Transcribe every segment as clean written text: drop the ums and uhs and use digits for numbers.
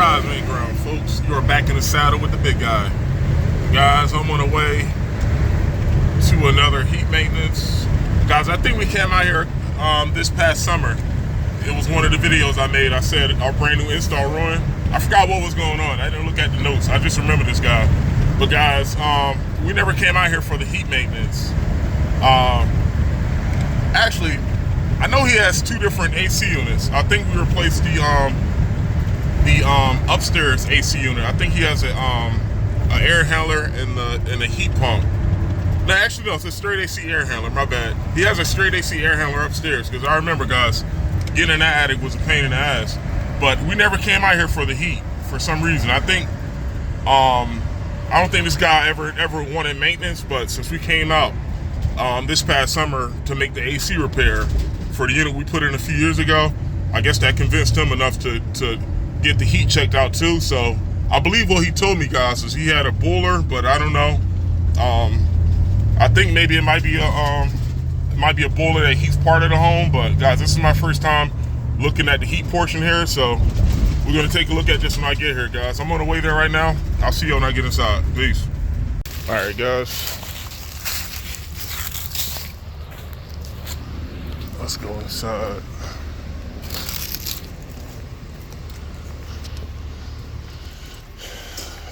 rise, main ground, folks. You are back in the saddle with the big guy. Guys, I'm on the way to another heat maintenance. Guys, I think we came out here this past summer. It was one of the videos I made. I said our brand new install ruined. I forgot what was going on. I didn't look at the notes. I just remember this guy. But guys, we never came out here for the heat maintenance. Actually, I know he has two different AC units. I think we replaced the upstairs AC unit. I think he has an air handler and a heat pump. No, actually no, it's a straight AC air handler. My bad. He has a straight AC air handler upstairs because I remember, guys, getting in that attic was a pain in the ass. But we never came out here for the heat for some reason. I think I don't think this guy ever wanted maintenance, but since we came out this past summer to make the AC repair for the unit we put in a few years ago, I guess that convinced him enough to get the heat checked out too. So I believe what he told me, guys, is he had a boiler, but I don't know. I think maybe it might be a boiler that heats part of the home. But guys, this is my first time looking at the heat portion here, so we're gonna take a look at this when I get here, guys. I'm on the way there right now. I'll see you when I get inside. Peace. All right, guys. Let's go inside.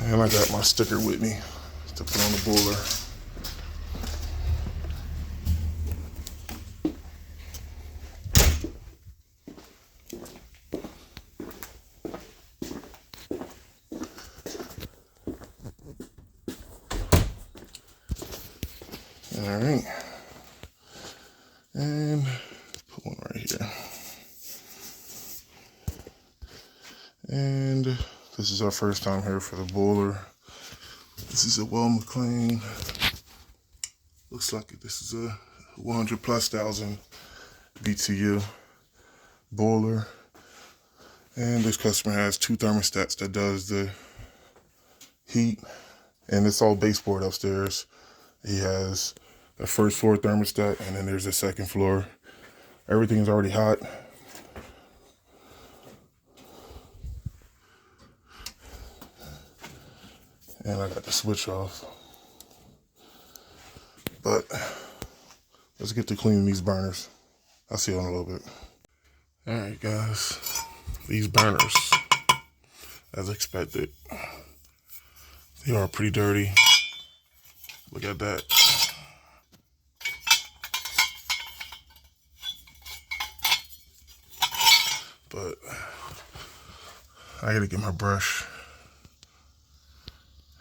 And I got my sticker with me to put on the boiler. All right. And put one right here. And this is our first time here for the boiler. This is a Weil McLain. Looks like this is a 100,000+ BTU boiler. And this customer has two thermostats that does the heat. And it's all baseboard upstairs. He has a first floor thermostat, and then there's a second floor. Everything is already hot. And I got the switch off. But let's get to cleaning these burners. I'll see you in a little bit. All right, guys. These burners, as expected, they are pretty dirty. Look at that. But I gotta get my brush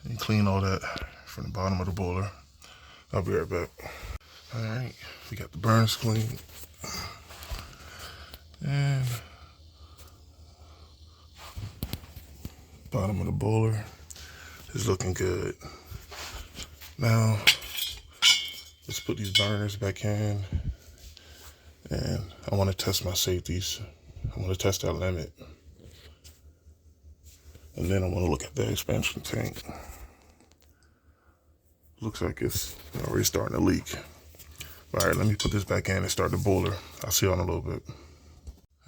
and clean all that from the bottom of the boiler. I'll be right back. All right, we got the burners clean. And bottom of the boiler is looking good. Now, let's put these burners back in. And I want to test my safeties. I want to test that limit. And then I want to look at the expansion tank. Looks like it's already starting to leak. All right, let me put this back in and start the boiler. I'll see you in a little bit.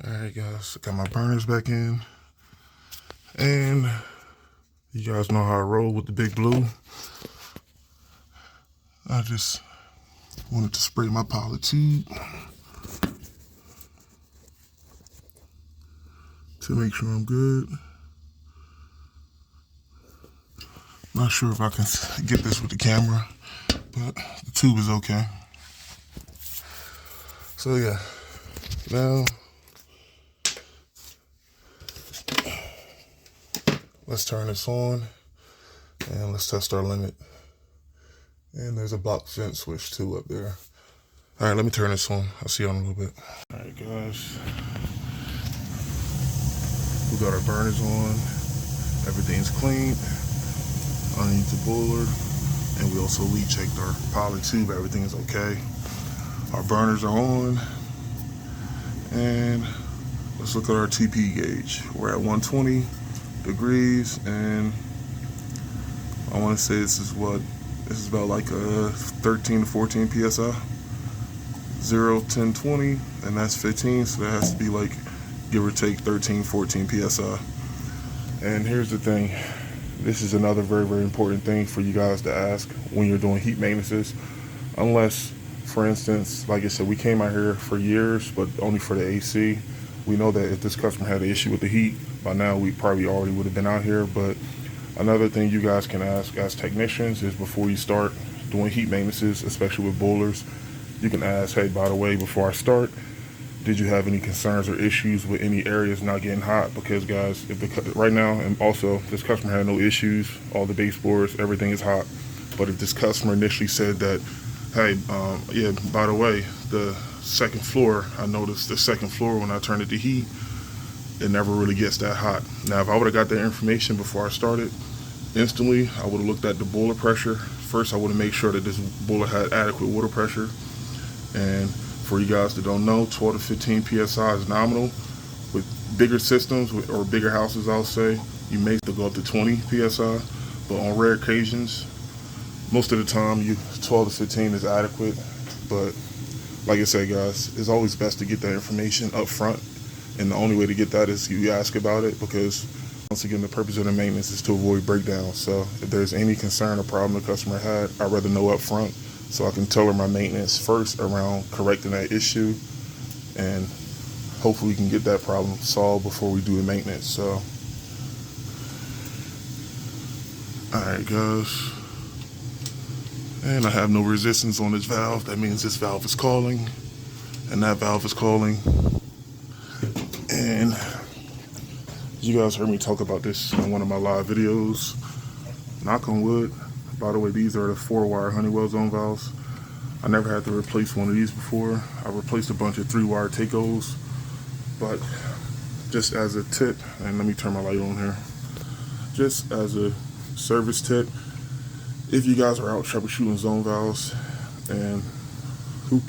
All right, guys, I got my burners back in. And you guys know how I roll with the big blue. I just wanted to spray my pilot tube to make sure I'm good. Not sure if I can get this with the camera, but the tube is okay. So yeah, now let's turn this on and let's test our limit. And there's a box vent switch too up there. All right, let me turn this on. I'll see you in a little bit. All right, guys. We got our burners on. Everything's clean underneath the boiler. And we also leak checked our pilot tube. Everything is okay. Our burners are on. And let's look at our TP gauge. We're at 120 degrees. And I want to say this is about like a 13 to 14 PSI. 0, 10, 20, and that's 15. So that has to be like, give or take 13, 14 PSI. And here's the thing. This is another very, very important thing for you guys to ask when you're doing heat maintenances. Unless, for instance, like I said, we came out here for years, but only for the AC. We know that if this customer had an issue with the heat, by now we probably already would have been out here. But another thing you guys can ask as technicians is before you start doing heat maintenances, especially with boilers, you can ask, hey, by the way, before I start, did you have any concerns or issues with any areas not getting hot? Because guys, right now, and also this customer had no issues, all the baseboards, everything is hot. But if this customer initially said that, hey, yeah, by the way, the second floor, I noticed the second floor when I turned it to heat, it never really gets that hot. Now, if I would have got that information before I started, instantly, I would have looked at the boiler pressure. First, I would have made sure that this boiler had adequate water pressure. And for you guys that don't know, 12 to 15 PSI is nominal. With bigger systems or bigger houses, I'll say, you may still go up to 20 PSI. But on rare occasions, most of the time, 12 to 15 is adequate. But like I said, guys, it's always best to get that information up front. And the only way to get that is you ask about it, because once again, the purpose of the maintenance is to avoid breakdowns. So if there's any concern or problem the customer had, I'd rather know up front so I can tailor my maintenance first around correcting that issue, and hopefully we can get that problem solved before we do the maintenance. So, alright guys, and I have no resistance on this valve. That means this valve is calling, and that valve is calling. And you guys heard me talk about this in one of my live videos. Knock on wood. By the way, these are the 4-wire Honeywell zone valves. I never had to replace one of these before. I replaced a bunch of 3-wire Takos. But just as a tip, and let me turn my light on here. Just as a service tip, if you guys are out troubleshooting zone valves, and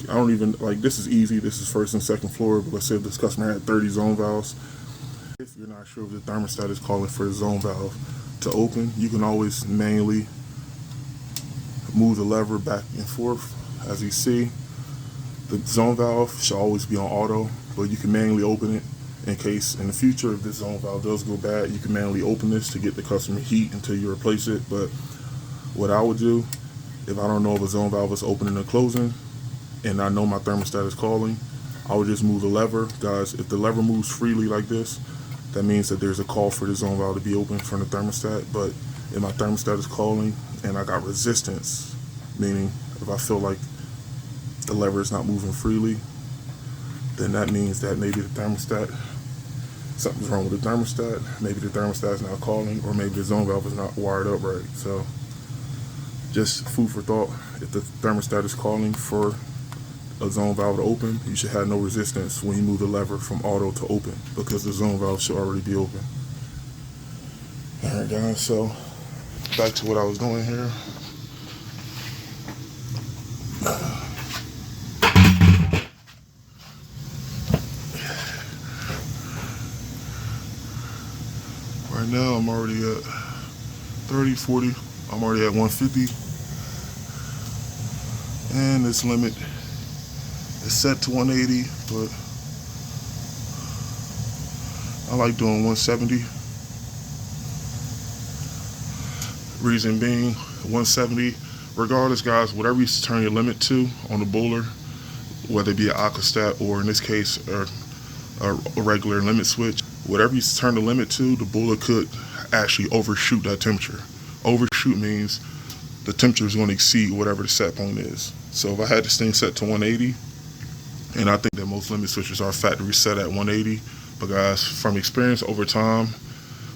I don't even, like, this is easy. This is first and second floor. But let's say if this customer had 30 zone valves. If you're not sure if the thermostat is calling for the zone valve to open, you can always manually move the lever back and forth. As you see, the zone valve should always be on auto, but you can manually open it in case in the future if this zone valve does go bad, you can manually open this to get the customer heat until you replace it. But what I would do, if I don't know if a zone valve is opening or closing and I know my thermostat is calling, I would just move the lever. Guys, if the lever moves freely like this, that means that there's a call for the zone valve to be open from the thermostat. But if my thermostat is calling and I got resistance, meaning if I feel like the lever is not moving freely, then that means that maybe the thermostat, something's wrong with the thermostat. Maybe the thermostat is not calling, or maybe the zone valve is not wired up right. So just food for thought. If the thermostat is calling for a zone valve to open, you should have no resistance when you move the lever from auto to open, because the zone valve should already be open. Alright guys, so back to what I was doing here. Right now I'm already at 30, 40, I'm already at 150. And this limit is set to 180, but I like doing 170. Reason being, 170, regardless guys, whatever you turn your limit to on the boiler, whether it be an aquastat or in this case a regular limit switch, whatever you turn the limit to, the boiler could actually overshoot that temperature. Overshoot means the temperature is going to exceed whatever the set point is. So if I had this thing set to 180, and I think that most limit switches are factory set at 180, but guys, from experience over time,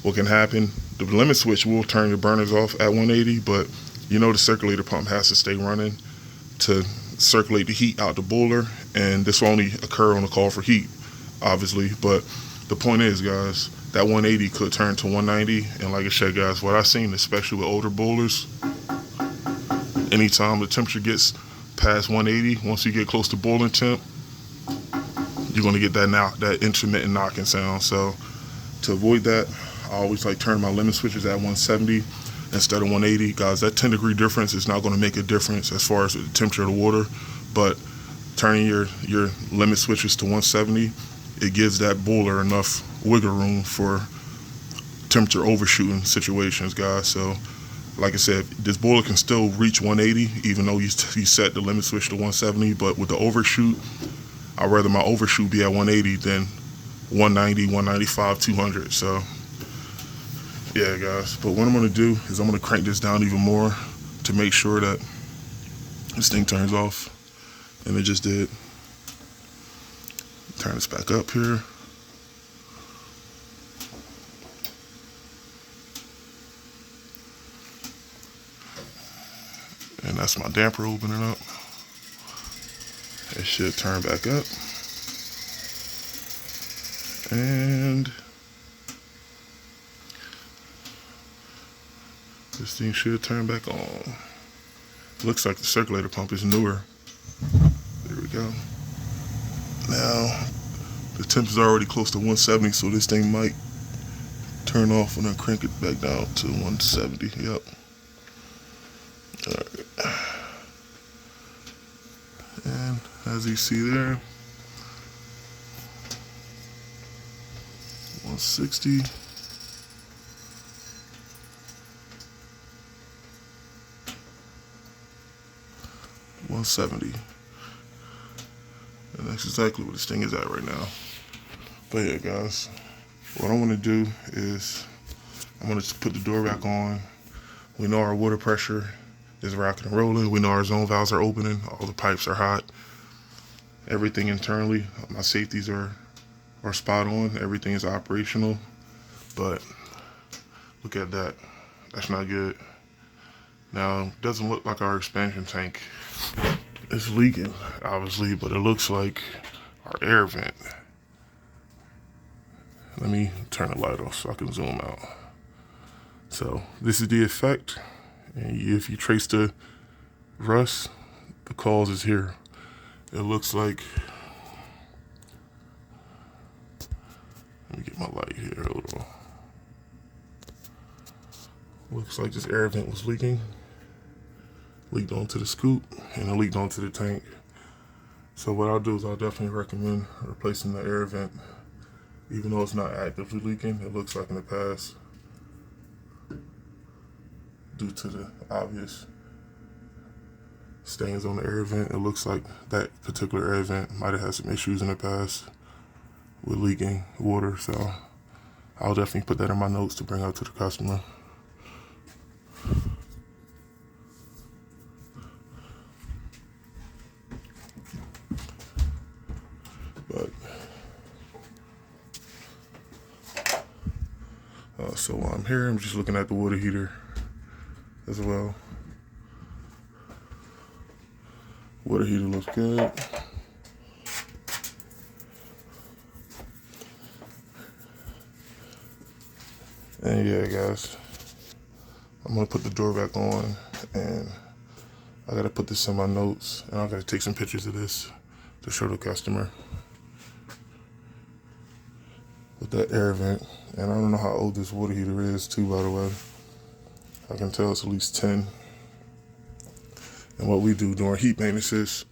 what can happen, the limit switch will turn your burners off at 180, but you know the circulator pump has to stay running to circulate the heat out the boiler, and this will only occur on a call for heat, obviously. But the point is, guys, that 180 could turn to 190, and like I said, guys, what I've seen, especially with older boilers, anytime the temperature gets past 180, once you get close to boiling temp, you're going to get that intermittent knocking sound. So to avoid that, I always like turn my limit switches at 170 instead of 180. Guys, that 10-degree difference is not going to make a difference as far as the temperature of the water, but turning your limit switches to 170, it gives that boiler enough wiggle room for temperature overshooting situations, guys. So like I said, this boiler can still reach 180 even though you set the limit switch to 170, but with the overshoot, I'd rather my overshoot be at 180 than 190, 195, 200. So yeah, guys. But what I'm going to do is I'm going to crank this down even more to make sure that this thing turns off. And it just did. Turn this back up here. And that's my damper opening up. It should turn back up. And this thing should turn back on. Looks like the circulator pump is newer. There we go. Now, the temp is already close to 170, so this thing might turn off when I crank it back down to 170. Yep. All right. And as you see there, 160. 170. And that's exactly what this thing is at right now. But yeah, guys, what I'm gonna do is I'm gonna just put the door back on. We know our water pressure is rocking and rolling. We know our zone valves are opening. All the pipes are hot. Everything internally, my safeties are spot on. Everything is operational. But look at that. That's not good. Now, it doesn't look like our expansion tank is leaking, obviously, but it looks like our air vent. Let me turn the light off so I can zoom out. So this is the effect. And if you trace the rust, the cause is here. It looks like, let me get my light here, hold on. Looks like this air vent was leaking. Leaked onto the scoop and it leaked onto the tank. So what I'll do is I'll definitely recommend replacing the air vent. Even though it's not actively leaking, it looks like in the past, due to the obvious stains on the air vent, it looks like that particular air vent might have had some issues in the past with leaking water. So I'll definitely put that in my notes to bring out to the customer. But so while I'm here, I'm just looking at the water heater as well. Water heater looks good. And yeah, guys, I'm gonna put the door back on, and I gotta put this in my notes, and I gotta take some pictures of this to show the customer with that air vent. And I don't know how old this water heater is too, by the way. I can tell it's at least 10. And what we do during heat maintenance,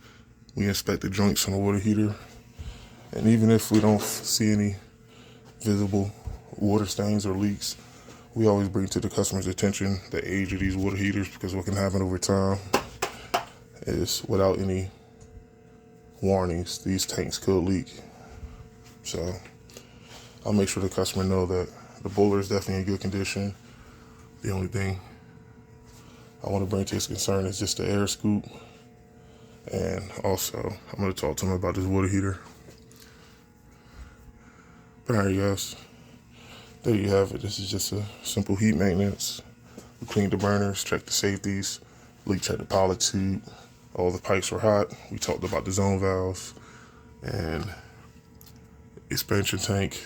we inspect the joints on the water heater. And even if we don't see any visible water stains or leaks, we always bring to the customer's attention the age of these water heaters, because what can happen over time is, without any warnings, these tanks could leak. So I'll make sure the customer know that the boiler is definitely in good condition. The only thing I want to bring to his concern is just the air scoop. And also, I'm going to talk to him about this water heater. But alright, guys, there you have it. This is just a simple heat maintenance. We cleaned the burners, checked the safeties, leak checked the pilot tube. All the pipes were hot. We talked about the zone valves and expansion tank.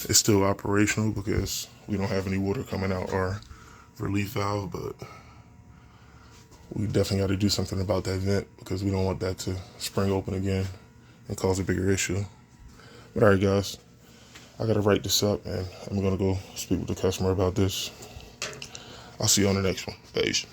It's still operational because we don't have any water coming out our relief valve, but we definitely got to do something about that vent because we don't want that to spring open again and cause a bigger issue. But all right, guys, I got to write this up, and I'm going to go speak with the customer about this. I'll see you on the next one. Peace.